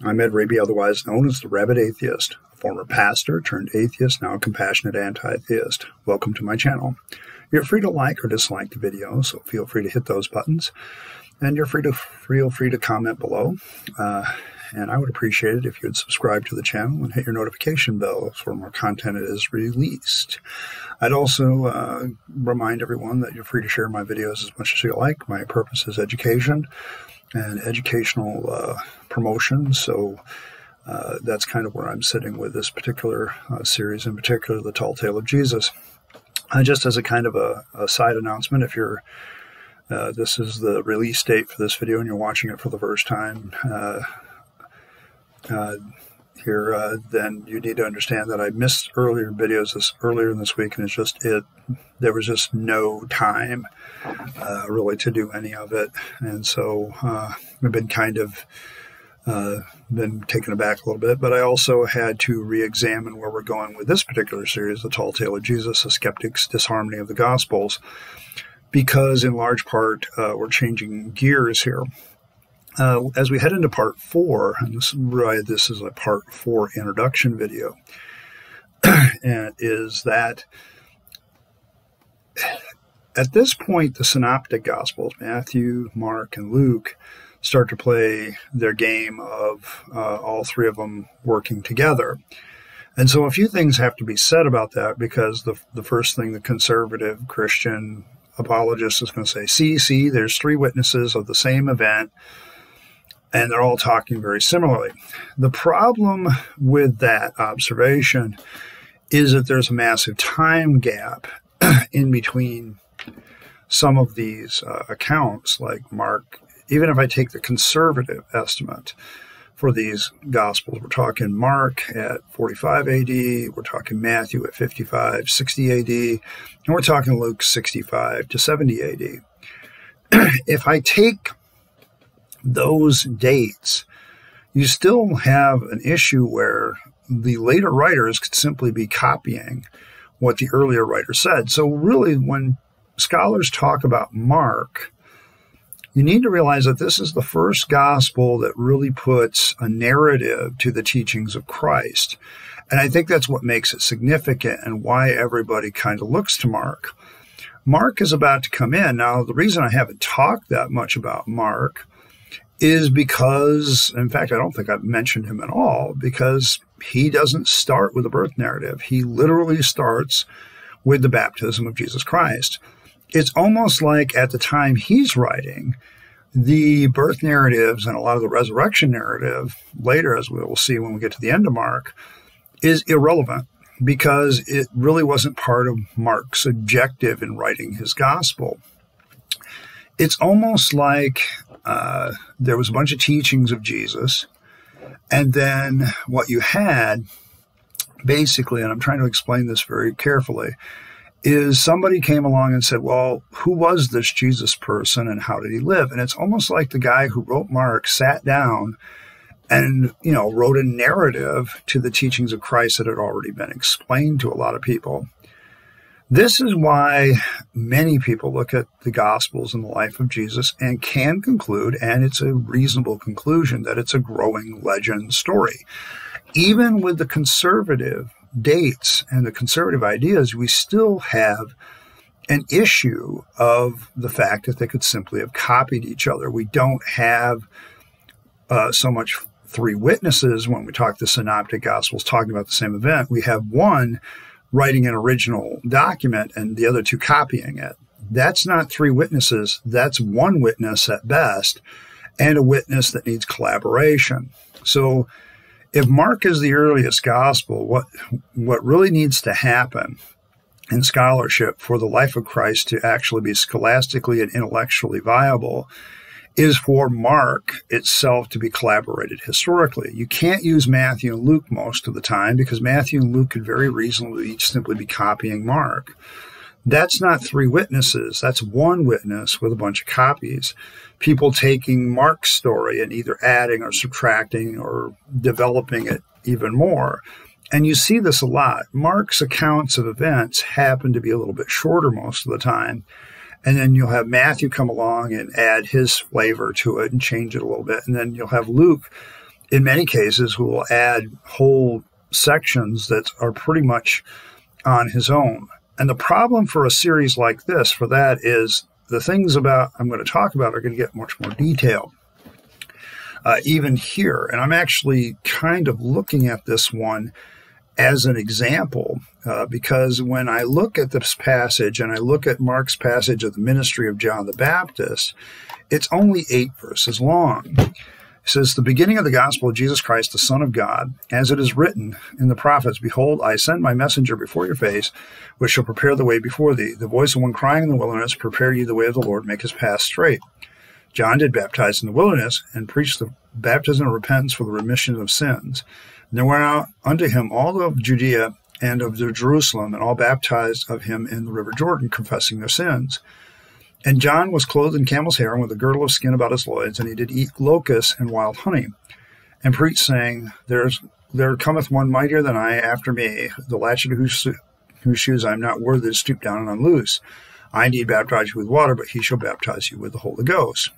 I'm Ed Rabyd, otherwise known as the Rabyd Atheist, a former pastor turned atheist, now a compassionate anti-theist. Welcome to my channel. You're free to like or dislike the video, so feel free to hit those buttons. And feel free to comment below. And I would appreciate it if you would subscribe to the channel and hit your notification bell for more content is released. I'd also remind everyone that you're free to share my videos as much as you like. My purpose is education and educational promotion, so that's kind of where I'm sitting with this particular series, in particular, The Tall Tale of Jesus. Just as a kind of a side announcement, if you're this is the release date for this video and you're watching it for the first time then you need to understand that I missed earlier videos earlier in this week, and there was just no time really to do any of it, and so I've been kind of been taken aback a little bit, but I also had to re-examine where we're going with this particular series, The Tall Tale of Jesus, a Skeptics Disharmony of the Gospels, because in large part we're changing gears here. As we head into part 4, and this is a part 4 introduction video, and is that at this point the synoptic gospels, Matthew, Mark, and Luke, start to play their game of all three of them working together. And so a few things have to be said about that, because the first thing the conservative Christian apologist is going to say, see, there's three witnesses of the same event, and they're all talking very similarly. The problem with that observation is that there's a massive time gap in between some of these accounts, like Mark. Even if I take the conservative estimate for these Gospels, we're talking Mark at 45 AD, we're talking Matthew at 55, 60 AD, and we're talking Luke 65 to 70 AD. If I take those dates, you still have an issue where the later writers could simply be copying what the earlier writer said. So really, when scholars talk about Mark, you need to realize that this is the first gospel that really puts a narrative to the teachings of Christ. And I think that's what makes it significant and why everybody kind of looks to Mark. Mark is about to come in. Now, the reason I haven't talked that much about Mark is because, in fact, I don't think I've mentioned him at all, because he doesn't start with a birth narrative. He literally starts with the baptism of Jesus Christ. It's almost like at the time he's writing, the birth narratives and a lot of the resurrection narrative later, as we will see when we get to the end of Mark, is irrelevant, because it really wasn't part of Mark's objective in writing his gospel. It's almost like there was a bunch of teachings of Jesus, and then what you had, basically, and I'm trying to explain this very carefully, is somebody came along and said, well, who was this Jesus person and how did he live? And it's almost like the guy who wrote Mark sat down and, wrote a narrative to the teachings of Christ that had already been explained to a lot of people. This is why many people look at the Gospels and the life of Jesus and can conclude, and it's a reasonable conclusion, that it's a growing legend story. Even with the conservative dates and the conservative ideas, we still have an issue of the fact that they could simply have copied each other. We don't have so much three witnesses when we talk the synoptic Gospels talking about the same event. We have one writing an original document and the other two copying it. That's not three witnesses. That's one witness at best, and a witness that needs collaboration. So if Mark is the earliest gospel, what really needs to happen in scholarship for the life of Christ to actually be scholastically and intellectually viable is for Mark itself to be collaborated historically. You can't use Matthew and Luke most of the time, because Matthew and Luke could very reasonably each simply be copying Mark. That's not three witnesses. That's one witness with a bunch of copies. People taking Mark's story and either adding or subtracting or developing it even more. And you see this a lot. Mark's accounts of events happen to be a little bit shorter most of the time. And then you'll have Matthew come along and add his flavor to it and change it a little bit. And then you'll have Luke, in many cases, will add whole sections that are pretty much on his own. And the problem for a series like this, for that, is the things about I'm going to talk about are going to get much more detailed. Even here, and I'm actually kind of looking at this one as an example, because when I look at this passage and I look at Mark's passage of the ministry of John the Baptist, it's only 8 verses long. It says, the beginning of the gospel of Jesus Christ, the Son of God, as it is written in the prophets, behold, I send my messenger before your face, which shall prepare the way before thee. The voice of one crying in the wilderness, prepare ye the way of the Lord, make his path straight. John did baptize in the wilderness and preached the baptism of repentance for the remission of sins. And there went out unto him all of Judea and of Jerusalem, and all baptized of him in the river Jordan, confessing their sins. And John was clothed in camel's hair and with a girdle of skin about his loins, and he did eat locusts and wild honey, and preached, saying, There cometh one mightier than I after me, the latchet of whose shoes I am not worthy to stoop down and unloose. I indeed baptize you with water, but he shall baptize you with the Holy Ghost.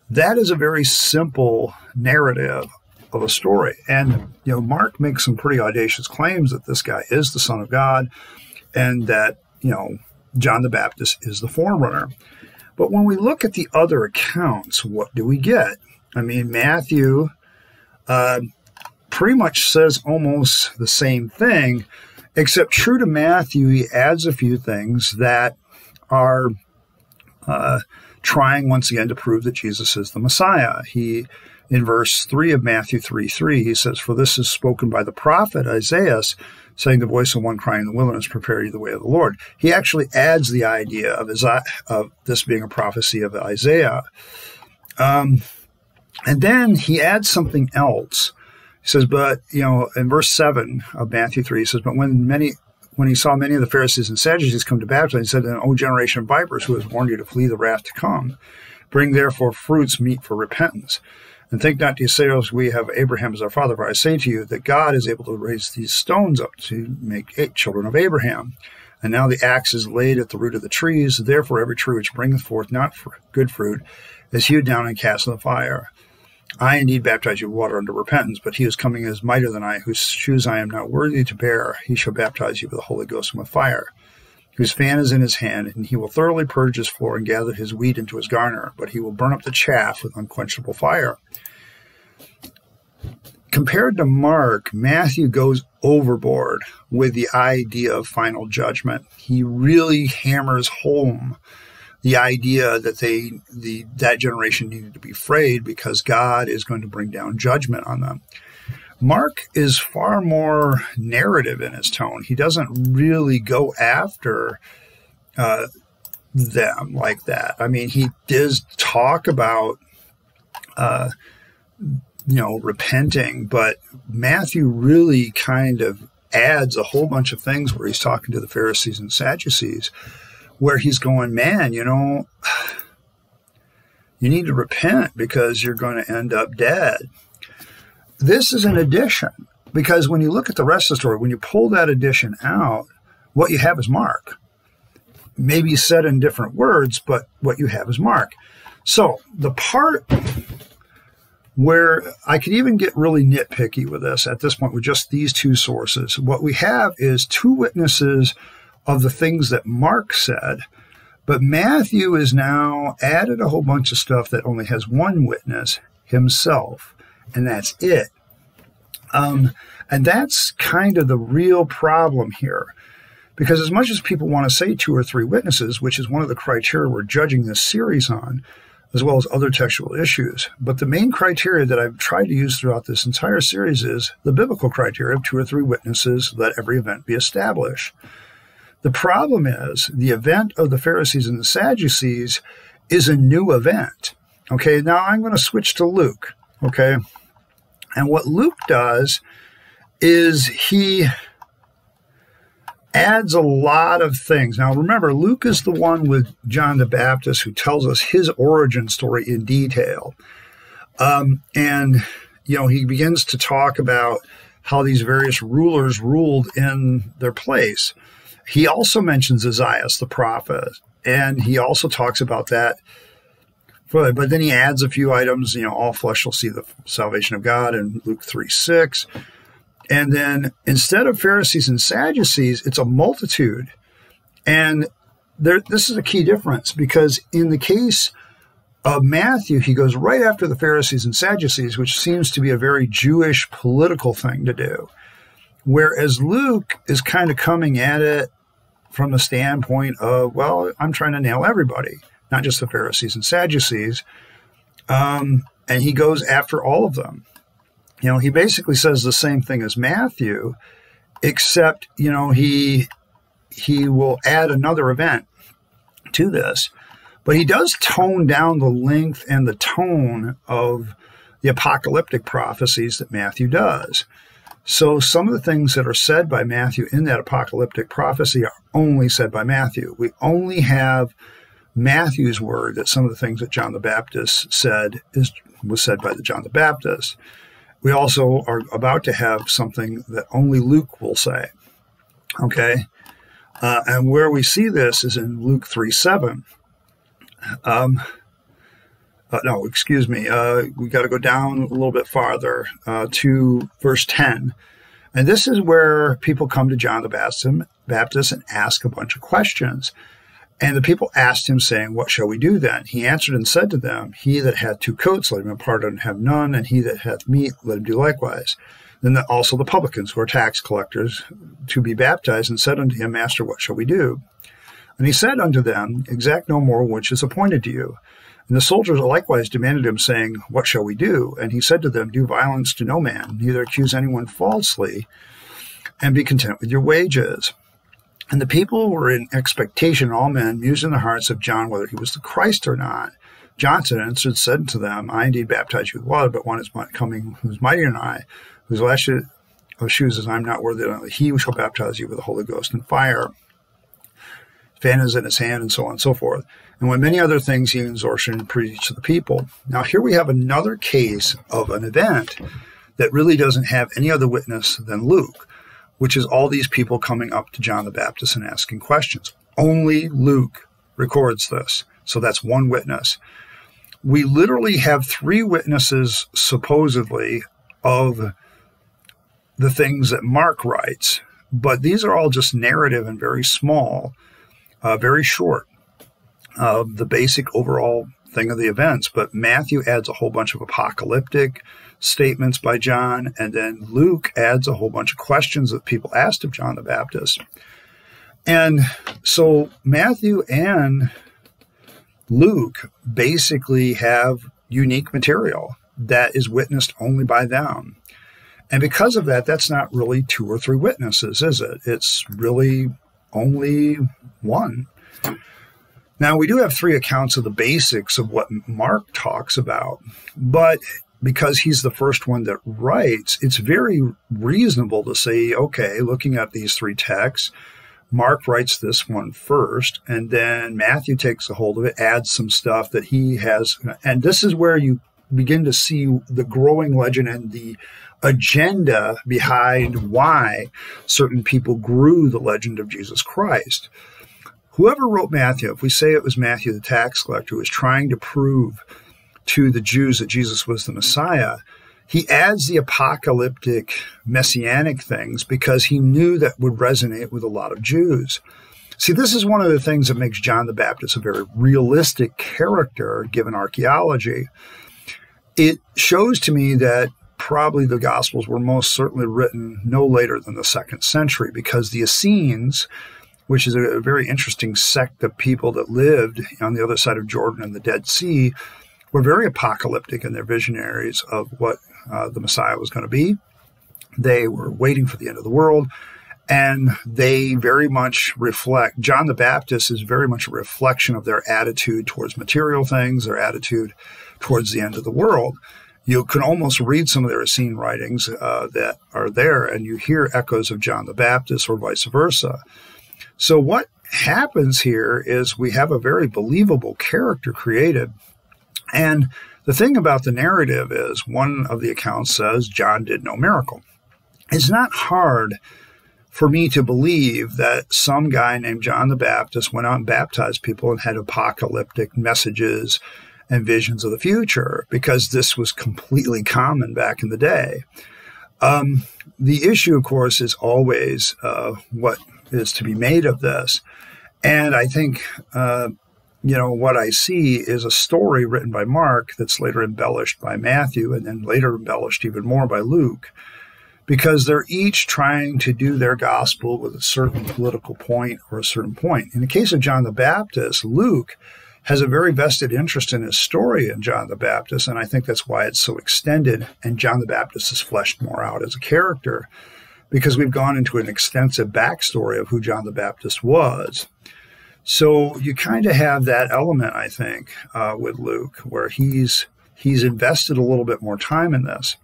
That is a very simple narrative of a story. And, Mark makes some pretty audacious claims that this guy is the Son of God and that, John the Baptist is the forerunner. But when we look at the other accounts, what do we get? I mean, Matthew pretty much says almost the same thing, except true to Matthew, he adds a few things that are trying once again to prove that Jesus is the Messiah. In verse 3 of Matthew 3:3, he says, For this is spoken by the prophet Isaiah, saying, the voice of one crying in the wilderness, prepare ye the way of the Lord. He actually adds the idea of this being a prophecy of Isaiah. And then he adds something else. He says, but, in verse 7 of Matthew 3, he says, but when he saw many of the Pharisees and Sadducees come to baptize, he said, O generation of vipers, who has warned you to flee the wrath to come? Bring therefore fruits meet for repentance. And think not to yourselves, we have Abraham as our father, for I say to you that God is able to raise these stones up to make 8 children of Abraham. And now the axe is laid at the root of the trees. Therefore every tree which bringeth forth not good fruit is hewed down and cast in the fire. I indeed baptize you with water unto repentance, but he is coming as mightier than I, whose shoes I am not worthy to bear. He shall baptize you with the Holy Ghost and with fire, whose fan is in his hand, and he will thoroughly purge his floor and gather his wheat into his garner, but he will burn up the chaff with unquenchable fire. Compared to Mark, Matthew goes overboard with the idea of final judgment. He really hammers home the idea that that generation needed to be afraid because God is going to bring down judgment on them. Mark is far more narrative in his tone. He doesn't really go after them like that. I mean, he does talk about, repenting, but Matthew really kind of adds a whole bunch of things where he's talking to the Pharisees and Sadducees, where he's going, man, you need to repent because you're going to end up dead. This is an addition, because when you look at the rest of the story, when you pull that addition out, what you have is Mark. Maybe said in different words, but what you have is Mark. So the part where I could even get really nitpicky with this at this point with just these 2 sources, what we have is 2 witnesses of the things that Mark said, but Matthew has now added a whole bunch of stuff that only has 1 witness, himself, and that's it. And that's kind of the real problem here, because as much as people want to say 2 or 3 witnesses, which is one of the criteria we're judging this series on, as well as other textual issues, but the main criteria that I've tried to use throughout this entire series is the biblical criteria of 2 or 3 witnesses, let every event be established. The problem is the event of the Pharisees and the Sadducees is a new event. Okay, now I'm going to switch to Luke. Okay, and what Luke does is he adds a lot of things. Now, remember, Luke is the one with John the Baptist who tells us his origin story in detail. He begins to talk about how these various rulers ruled in their place. He also mentions Isaiah, the prophet, and he also talks about that But then he adds a few items, all flesh shall see the salvation of God in Luke 3:6. And then instead of Pharisees and Sadducees, it's a multitude. And this is a key difference, because in the case of Matthew, he goes right after the Pharisees and Sadducees, which seems to be a very Jewish political thing to do. Whereas Luke is kind of coming at it from the standpoint of, well, I'm trying to nail everybody, not just the Pharisees and Sadducees. And he goes after all of them. He basically says the same thing as Matthew, except, he will add another event to this. But he does tone down the length and the tone of the apocalyptic prophecies that Matthew does. So some of the things that are said by Matthew in that apocalyptic prophecy are only said by Matthew. We only have Matthew's word that some of the things that John the Baptist said was said by John the Baptist. We also are about to have something that only Luke will say. Okay? And where we see this is in Luke 3:7. We got to go down a little bit farther to verse 10. And this is where people come to John the Baptist and ask a bunch of questions. And the people asked him, saying, "What shall we do then?" He answered and said to them, "He that hath 2 coats, let him impart and have none, and he that hath meat, let him do likewise." Then also the publicans, who are tax collectors, to be baptized, and said unto him, "Master, what shall we do?" And he said unto them, "Exact no more which is appointed to you." And the soldiers likewise demanded him, saying, "What shall we do?" And he said to them, "Do violence to no man, neither accuse anyone falsely, and be content with your wages." And the people were in expectation, all men mused in their hearts of John whether he was the Christ or not. John answered and said to them, "I indeed baptize you with water, but one is coming who is mightier than I, whose lash of shoes is I am not worthy that he shall baptize you with the Holy Ghost and fire. Fan is in his hand," and so on and so forth. And with many other things he exhorted and preached to the people. Now here we have another case of an event that really doesn't have any other witness than Luke, which is all these people coming up to John the Baptist and asking questions. Only Luke records this. So that's one witness. We literally have 3 witnesses, supposedly, of the things that Mark writes. But these are all just narrative and very small, very short, the basic overall thing of the events. But Matthew adds a whole bunch of apocalyptic statements by John, and then Luke adds a whole bunch of questions that people asked of John the Baptist. And so Matthew and Luke basically have unique material that is witnessed only by them. And because of that, that's not really 2 or 3 witnesses, is it? It's really only one. Now, we do have 3 accounts of the basics of what Mark talks about, but because he's the first one that writes, it's very reasonable to say, okay, looking at these 3 texts, Mark writes this one first, and then Matthew takes a hold of it, adds some stuff that he has, and this is where you begin to see the growing legend and the agenda behind why certain people grew the legend of Jesus Christ. Whoever wrote Matthew, if we say it was Matthew the tax collector, who was trying to prove to the Jews that Jesus was the Messiah, he adds the apocalyptic messianic things because he knew that would resonate with a lot of Jews. See, this is one of the things that makes John the Baptist a very realistic character, given archaeology. It shows to me that probably the Gospels were most certainly written no later than the 2nd century, because the Essenes, which is a very interesting sect of people that lived on the other side of Jordan and the Dead Sea, were very apocalyptic in their visionaries of what the Messiah was going to be. They were waiting for the end of the world, and they very much reflect, John the Baptist is very much a reflection of their attitude towards material things, their attitude towards the end of the world. You can almost read some of their Essene writings that are there, and you hear echoes of John the Baptist or vice versa. So what happens here is we have a very believable character created. And the thing about the narrative is, one of the accounts says John did no miracle. It's not hard for me to believe that some guy named John the Baptist went out and baptized people and had apocalyptic messages and visions of the future, because this was completely common back in the day. The issue, of course, is always what is to be made of this. And I think, what I see is a story written by Mark that's later embellished by Matthew and then later embellished even more by Luke, because they're each trying to do their gospel with a certain political point or a certain point. In the case of John the Baptist, Luke has a very vested interest in his story in John the Baptist, and I think that's why it's so extended, and John the Baptist is fleshed more out as a character, because we've gone into an extensive backstory of who John the Baptist was. So you kind of have that element, I think, with Luke, where he's invested a little bit more time in this.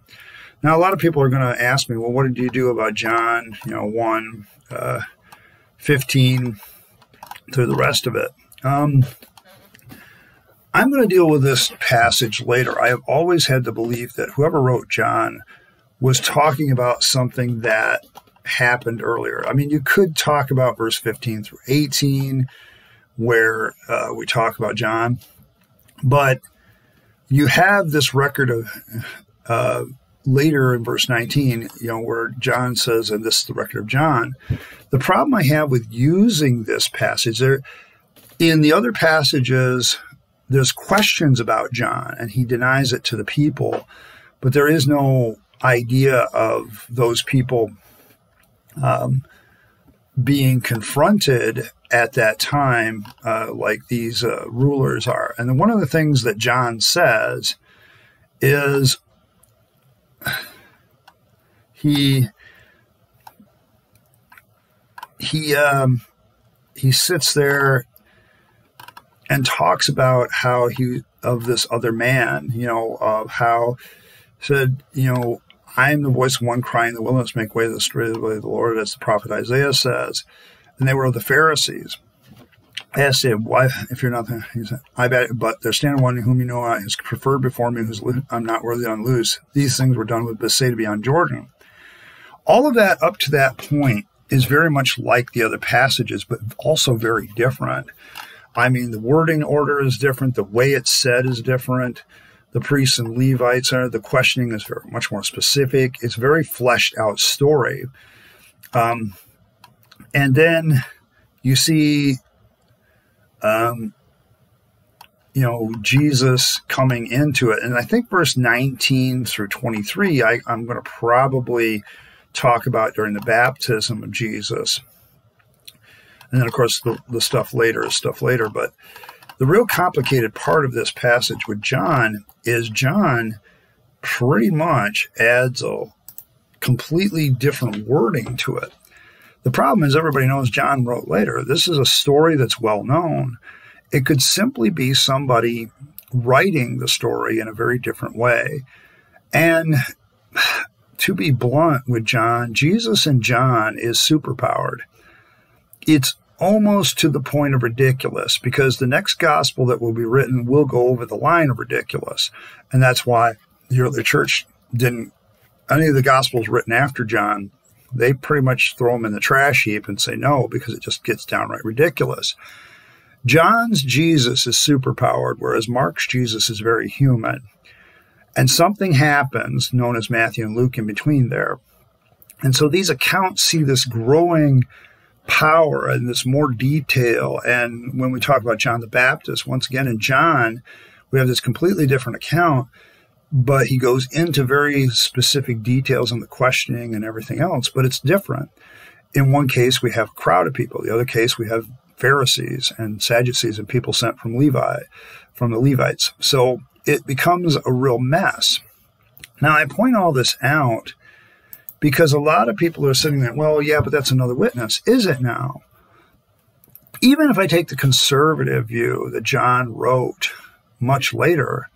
Now, a lot of people are going to ask me, well, what did you do about John, 1, 15, through the rest of it? I'm going to deal with this passage later. I have always had the belief that whoever wrote John was talking about something that happened earlier. I mean, you could talk about verse 15 through 18, where we talk about John, but you have this record of later in verse 19, where John says, and this is the record of John. The problem I have with using this passage, in the other passages, there's questions about John, and he denies it to the people, but there is no idea of those people being confronted at that time like these rulers are. And then one of the things that John says is he sits there and talks about how of this other man, of how said, I am the voice of one crying in the wilderness, make way the straight of the way of the Lord, as the prophet Isaiah says. And they were the Pharisees. I asked him, why, if you're not, he said, I bet, but there standeth one whom you know is preferred before me, I'm not worthy to unloose. These things were done with Bethsaida beyond Jordan. All of that up to that point is very much like the other passages, but also very different. I mean, the wording order is different. The way it's said is different. The priests and Levites the questioning is very much more specific. It's a very fleshed out story. And then you see, Jesus coming into it. And I think verse 19 through 23, I'm going to probably talk about during the baptism of Jesus. And then, of course, the stuff later is stuff later. But the real complicated part of this passage with John is John pretty much adds a completely different wording to it. The problem is everybody knows John wrote later. This is a story that's well known. It could simply be somebody writing the story in a very different way. And to be blunt with John, Jesus in John is superpowered. It's almost to the point of ridiculous, because the next gospel that will be written will go over the line of ridiculous. And that's why the early church didn't, any of the gospels written after John, they pretty much throw them in the trash heap and say no, because it just gets downright ridiculous. John's Jesus is superpowered, whereas Mark's Jesus is very human. And something happens, known as Matthew and Luke, in between there. And so these accounts see this growing power and this more detail. And when we talk about John the Baptist, once again in John, we have this completely different account, but he goes into very specific details in the questioning and everything else, but it's different. In one case, we have a crowd of people. The other case, we have Pharisees and Sadducees and people sent from the Levites. So it becomes a real mess. Now, I point all this out because a lot of people are sitting there, well, yeah, but that's another witness. Is it now? Even if I take the conservative view that John wrote much later,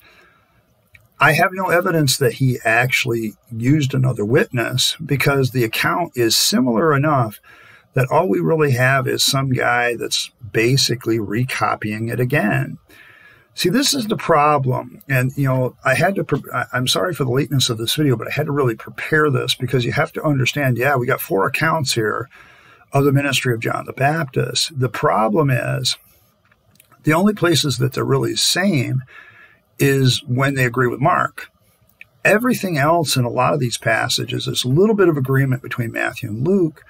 I have no evidence that he actually used another witness, because the account is similar enough that all we really have is some guy that's basically recopying it again. See, this is the problem. And, I had to, I'm sorry for the lateness of this video, but I had to really prepare this, because you have to understand, yeah, we got 4 accounts here of the ministry of John the Baptist. The problem is the only places that they're really the same is when they agree with Mark. Everything else in a lot of these passages is a little bit of agreement between Matthew and Luke,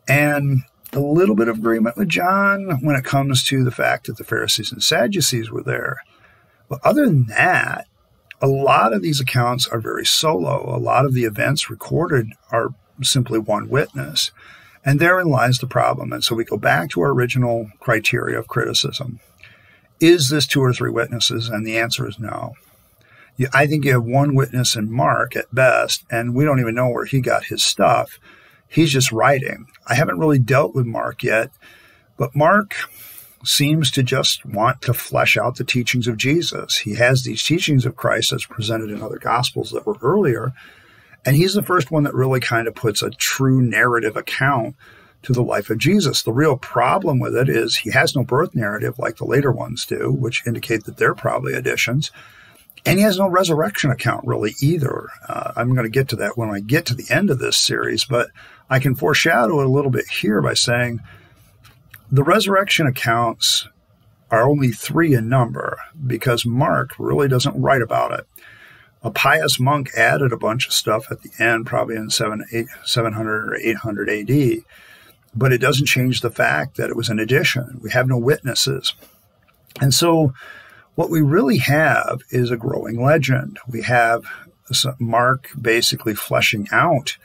and a little bit of agreement with John when it comes to the fact that the Pharisees and Sadducees were there. But other than that, a lot of these accounts are very solo. A lot of the events recorded are simply one witness. And therein lies the problem. And so we go back to our original criteria of criticism. Is this 2 or 3 witnesses? And the answer is no. I think you have one witness in Mark at best, and we don't even know where he got his stuff. He's just writing. I haven't really dealt with Mark yet, but Mark seems to just want to flesh out the teachings of Jesus. He has these teachings of Christ as presented in other Gospels that were earlier, and he's the first one that really kind of puts a true narrative account to the life of Jesus. The real problem with it is he has no birth narrative like the later ones do, which indicate that they're probably additions. And he has no resurrection account really either. I'm going to get to that when I get to the end of this series, but I can foreshadow it a little bit here by saying the resurrection accounts are only 3 in number because Mark really doesn't write about it. A pious monk added a bunch of stuff at the end, probably in 700 or 800 AD, but it doesn't change the fact that it was an addition. We have no witnesses. And so what we really have is a growing legend. We have Mark basically fleshing out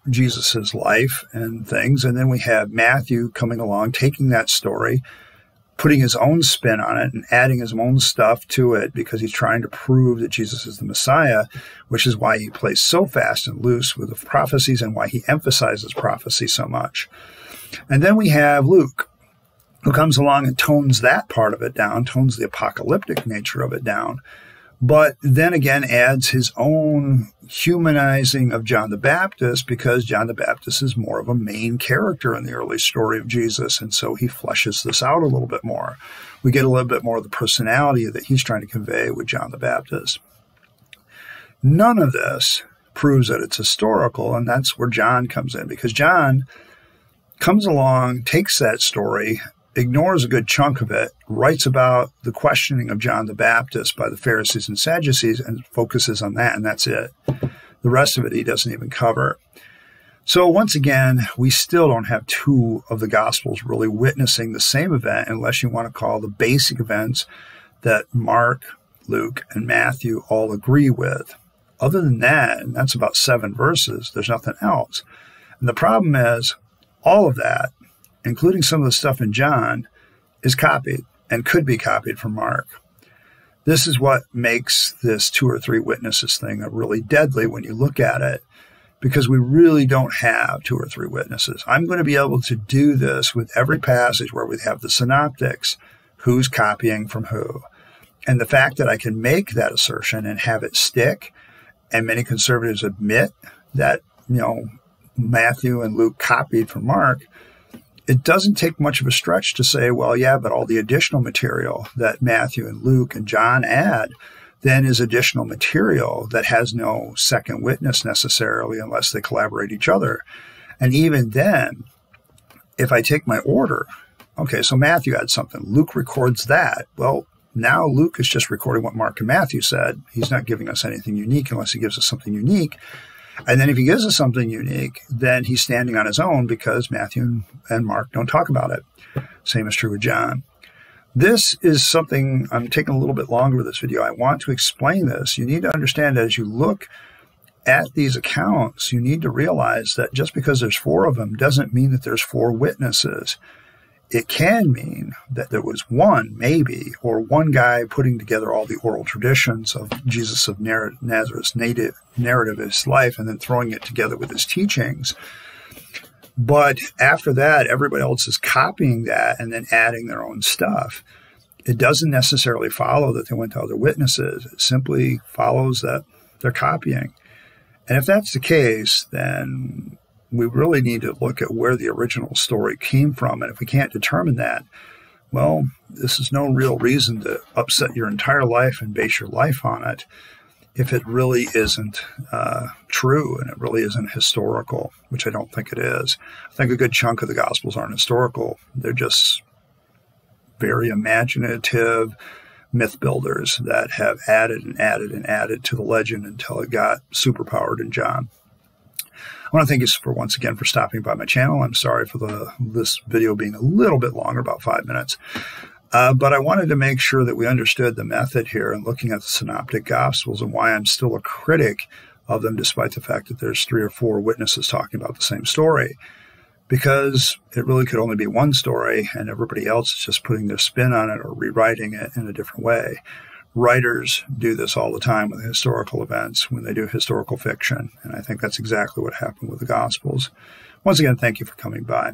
Jesus's life and things, and then we have Matthew coming along, taking that story, putting his own spin on it and adding his own stuff to it because he's trying to prove that Jesus is the Messiah, which is why he plays so fast and loose with the prophecies and why he emphasizes prophecy so much. And then we have Luke, who comes along and tones that part of it down, tones the apocalyptic nature of it down, but then again adds his own humanizing of John the Baptist because John the Baptist is more of a main character in the early story of Jesus, and so he fleshes this out a little bit more. We get a little bit more of the personality that he's trying to convey with John the Baptist. None of this proves that it's historical, and that's where John comes in, because John comes along, takes that story, ignores a good chunk of it, writes about the questioning of John the Baptist by the Pharisees and Sadducees, and focuses on that, and that's it. The rest of it he doesn't even cover. So once again, we still don't have 2 of the Gospels really witnessing the same event, unless you want to call the basic events that Mark, Luke, and Matthew all agree with. Other than that, and that's about 7 verses, there's nothing else. And the problem is, all of that, including some of the stuff in John, is copied and could be copied from Mark. This is what makes this 2 or 3 witnesses thing really deadly when you look at it, because we really don't have 2 or 3 witnesses. I'm going to be able to do this with every passage where we have the synoptics, who's copying from who. And the fact that I can make that assertion and have it stick, and many conservatives admit that, Matthew and Luke copied from Mark, it doesn't take much of a stretch to say, well, yeah, but all the additional material that Matthew and Luke and John add then is additional material that has no second witness necessarily unless they collaborate each other. And even then, if I take my order, okay, so Matthew adds something, Luke records that. Well, now Luke is just recording what Mark and Matthew said. He's not giving us anything unique unless he gives us something unique. And then if he gives us something unique, then he's standing on his own because Matthew and Mark don't talk about it. Same is true with John. This is something, I'm taking a little bit longer with this video. I want to explain this. You need to understand that as you look at these accounts, you need to realize that just because there's 4 of them doesn't mean that there's 4 witnesses. It can mean that there was one, maybe, or one guy putting together all the oral traditions of Jesus of Nazareth's narrative of his life and then throwing it together with his teachings. But after that, everybody else is copying that and then adding their own stuff. It doesn't necessarily follow that they went to other witnesses. It simply follows that they're copying. And if that's the case, then we really need to look at where the original story came from. And if we can't determine that, well, this is no real reason to upset your entire life and base your life on it if it really isn't true and it really isn't historical, which I don't think it is. I think a good chunk of the Gospels aren't historical. They're just very imaginative, myth builders that have added and added and added to the legend until it got superpowered in John. I want to thank you once again for stopping by my channel. I'm sorry for this video being a little bit longer, about 5 minutes. But I wanted to make sure that we understood the method here in looking at the Synoptic Gospels and why I'm still a critic of them, despite the fact that there's 3 or 4 witnesses talking about the same story. Because it really could only be one story, and everybody else is just putting their spin on it or rewriting it in a different way. Writers do this all the time with historical events when they do historical fiction, and I think that's exactly what happened with the Gospels. Once again, thank you for coming by,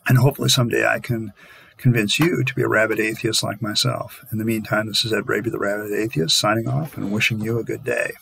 and hopefully someday I can convince you to be a rabid atheist like myself. In the meantime, this is Rabyd the Rabid Atheist signing off and wishing you a good day.